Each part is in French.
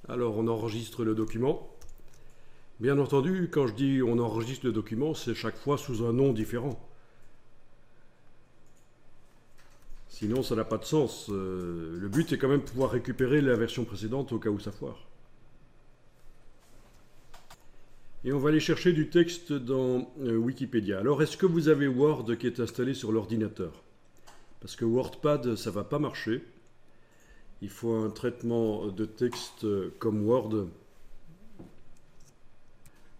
Alors on enregistre le document. Bien entendu, quand je dis on enregistre le document, c'est chaque fois sous un nom différent. Sinon ça n'a pas de sens. Le but est quand même de pouvoir récupérer la version précédente au cas où ça foire. Et on va aller chercher du texte dans Wikipédia. Alors est-ce que vous avez Word qui est installé sur l'ordinateur? Parce que WordPad, ça ne va pas marcher. Il faut un traitement de texte comme Word.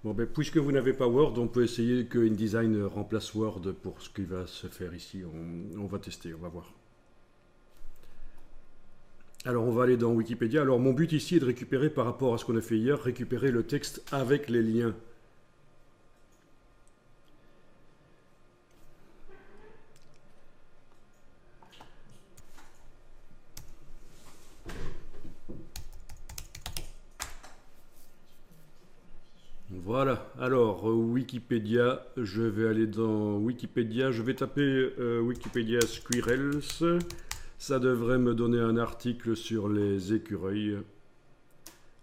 Bon, ben, puisque vous n'avez pas Word, on peut essayer que InDesign remplace Word pour ce qui va se faire ici. On va tester, on va voir. Alors on va aller dans Wikipédia. Alors mon but ici est de récupérer, par rapport à ce qu'on a fait hier, récupérer le texte avec les liens. Voilà, alors Wikipédia, je vais aller dans Wikipédia, je vais taper Wikipédia Squirrels, ça devrait me donner un article sur les écureuils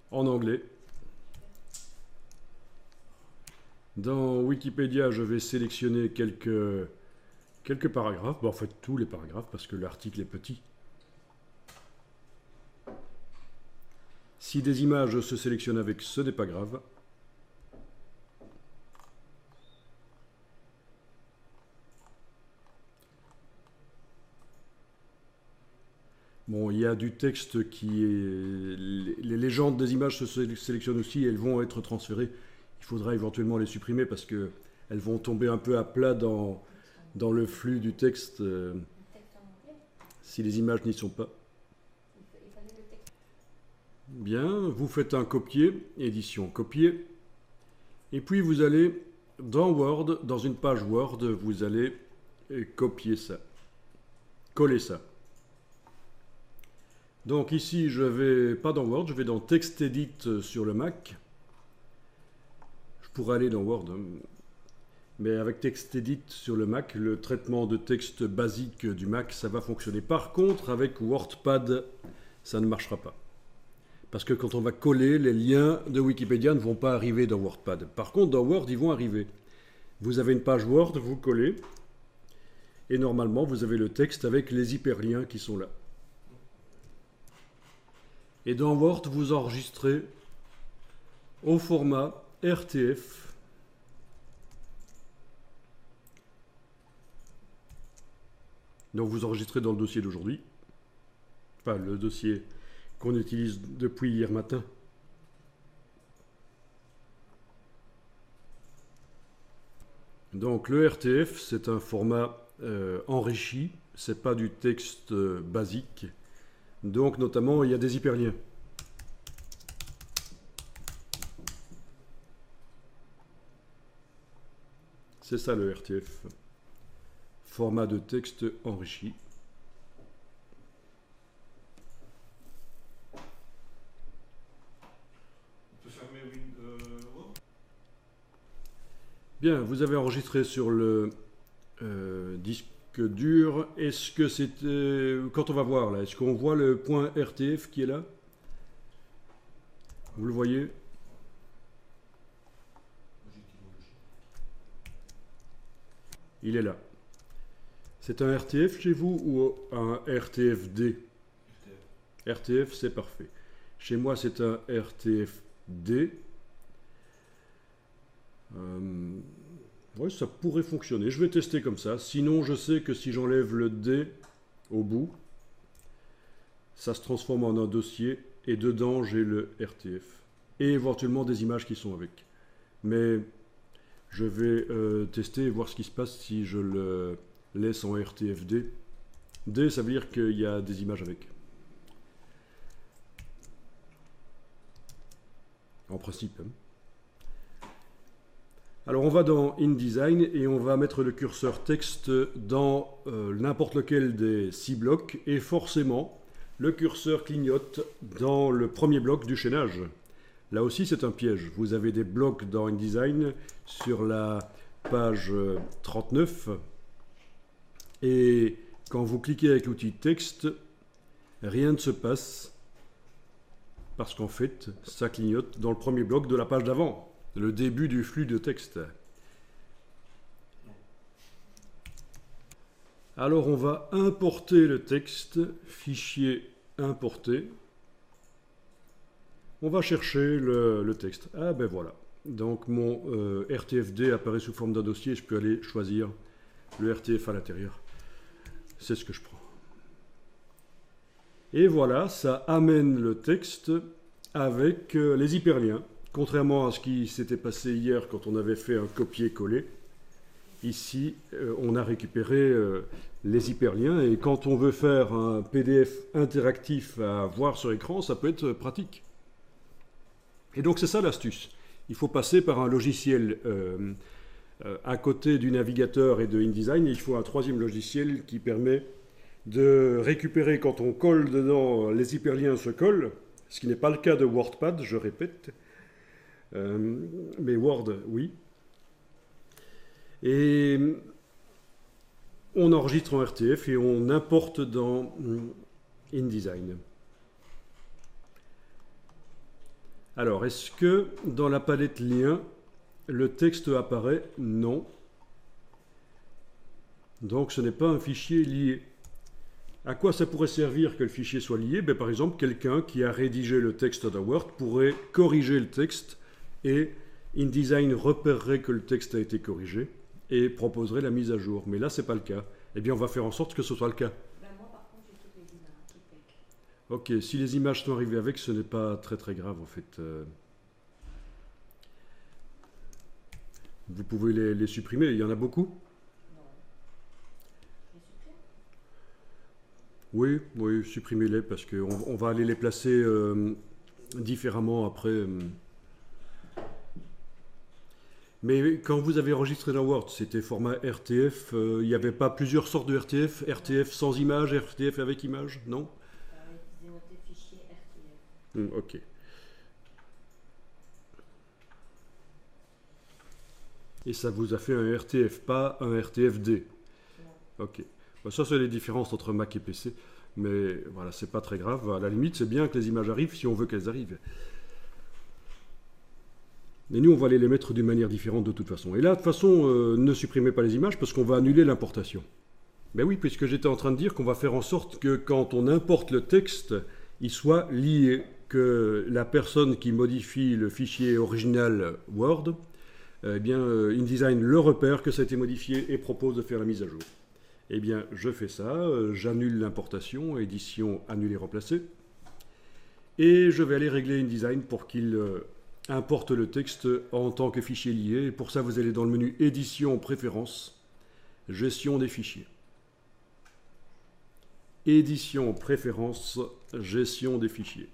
en anglais. Dans Wikipédia, je vais sélectionner quelques paragraphes, bon, en fait tous les paragraphes parce que l'article est petit. Si des images se sélectionnent avec, ce n'est pas grave. Bon, il y a du texte qui est... Les légendes des images se sélectionnent aussi et elles vont être transférées. Il faudra éventuellement les supprimer parce qu'elles vont tomber un peu à plat dans le flux du texte si les images n'y sont pas. Bien, vous faites un copier, édition copier, et puis vous allez dans Word, dans une page Word, vous allez copier ça, coller ça. Donc ici, je vais pas dans Word, je vais dans TextEdit sur le Mac. Je pourrais aller dans Word, mais avec TextEdit sur le Mac, le traitement de texte basique du Mac, ça va fonctionner. Par contre, avec WordPad, ça ne marchera pas. Parce que quand on va coller, les liens de Wikipédia ne vont pas arriver dans WordPad. Par contre, dans Word, ils vont arriver. Vous avez une page Word, vous collez, et normalement, vous avez le texte avec les hyperliens qui sont là. Et dans Word, vous enregistrez au format RTF. Donc vous enregistrez dans le dossier d'aujourd'hui. Enfin, le dossier qu'on utilise depuis hier matin. Donc le RTF, c'est un format enrichi. C'est pas du texte basique. Donc, notamment, il y a des hyperliens. C'est ça le RTF. Format de texte enrichi. On peut fermer Word. Bien, vous avez enregistré sur le disque dur. Est-ce que c'était... Quand on va voir là, est-ce qu'on voit le point RTF qui est là? Vous le voyez? Il est là. C'est un RTF chez vous ou un RTFD? RTF, c'est parfait. Chez moi, c'est un RTFD. Oui, ça pourrait fonctionner. Je vais tester comme ça. Sinon, je sais que si j'enlève le D au bout, ça se transforme en un dossier et dedans, j'ai le RTF. Et éventuellement des images qui sont avec. Mais je vais tester et voir ce qui se passe si je le laisse en RTFD. D, ça veut dire qu'il y a des images avec. En principe. Alors on va dans InDesign et on va mettre le curseur texte dans n'importe lequel des 6 blocs et forcément le curseur clignote dans le premier bloc du chaînage. Là aussi c'est un piège. Vous avez des blocs dans InDesign sur la page 39 et quand vous cliquez avec l'outil texte, rien ne se passe. parce qu'en fait, ça clignote dans le premier bloc de la page d'avant, le début du flux de texte. Alors on va importer le texte, fichier importé. On va chercher le texte. Ah ben voilà. Donc mon RTFD apparaît sous forme d'un dossier, je peux aller choisir le RTF à l'intérieur. C'est ce que je prends. Et voilà, ça amène le texte avec les hyperliens. Contrairement à ce qui s'était passé hier quand on avait fait un copier-coller, ici on a récupéré les hyperliens et quand on veut faire un PDF interactif à voir sur écran, ça peut être pratique. Et donc c'est ça l'astuce. Il faut passer par un logiciel à côté du navigateur et de InDesign, et il faut un troisième logiciel qui permet de récupérer quand on colle dedans, les hyperliens se collent, ce qui n'est pas le cas de WordPad, je répète, mais Word, oui. Et on enregistre en RTF et on importe dans InDesign. Alors, est-ce que dans la palette liens, le texte apparaît? Non. Donc, ce n'est pas un fichier lié. À quoi ça pourrait servir que le fichier soit lié? Ben, par exemple, quelqu'un qui a rédigé le texte dans Word pourrait corriger le texte et InDesign repérerait que le texte a été corrigé et proposerait la mise à jour. Mais là, ce n'est pas le cas. Eh bien, on va faire en sorte que ce soit le cas. Ben moi, par contre, j'ai toutes les images qui pèquent. Ok, si les images sont arrivées avec, ce n'est pas très très grave en fait. Vous pouvez les supprimer, il y en a beaucoup? Non. Je les supprime. Oui, oui, supprimez-les parce qu'on va aller les placer différemment après. Mais quand vous avez enregistré dans Word, c'était format RTF, il n'y avait pas plusieurs sortes de RTF? RTF sans image, RTF avec image, non? J'ai noté fichier RTF. Ok. Et ça vous a fait un RTF, pas un RTFD? Non. Ok. Bon, ça, c'est les différences entre Mac et PC. Mais voilà, c'est pas très grave. À la limite, c'est bien que les images arrivent si on veut qu'elles arrivent. Et nous, on va aller les mettre d'une manière différente de toute façon. Et là, de toute façon, ne supprimez pas les images parce qu'on va annuler l'importation. Ben oui, puisque j'étais en train de dire qu'on va faire en sorte que quand on importe le texte, il soit lié, que la personne qui modifie le fichier original Word, eh bien, InDesign le repère que ça a été modifié et propose de faire la mise à jour. Eh bien, je fais ça, j'annule l'importation, édition, annuler, remplacer. Et je vais aller régler InDesign pour qu'il importe le texte en tant que fichier lié. Et pour ça, vous allez dans le menu Édition, Préférences, Gestion des fichiers. Édition, Préférences, Gestion des fichiers.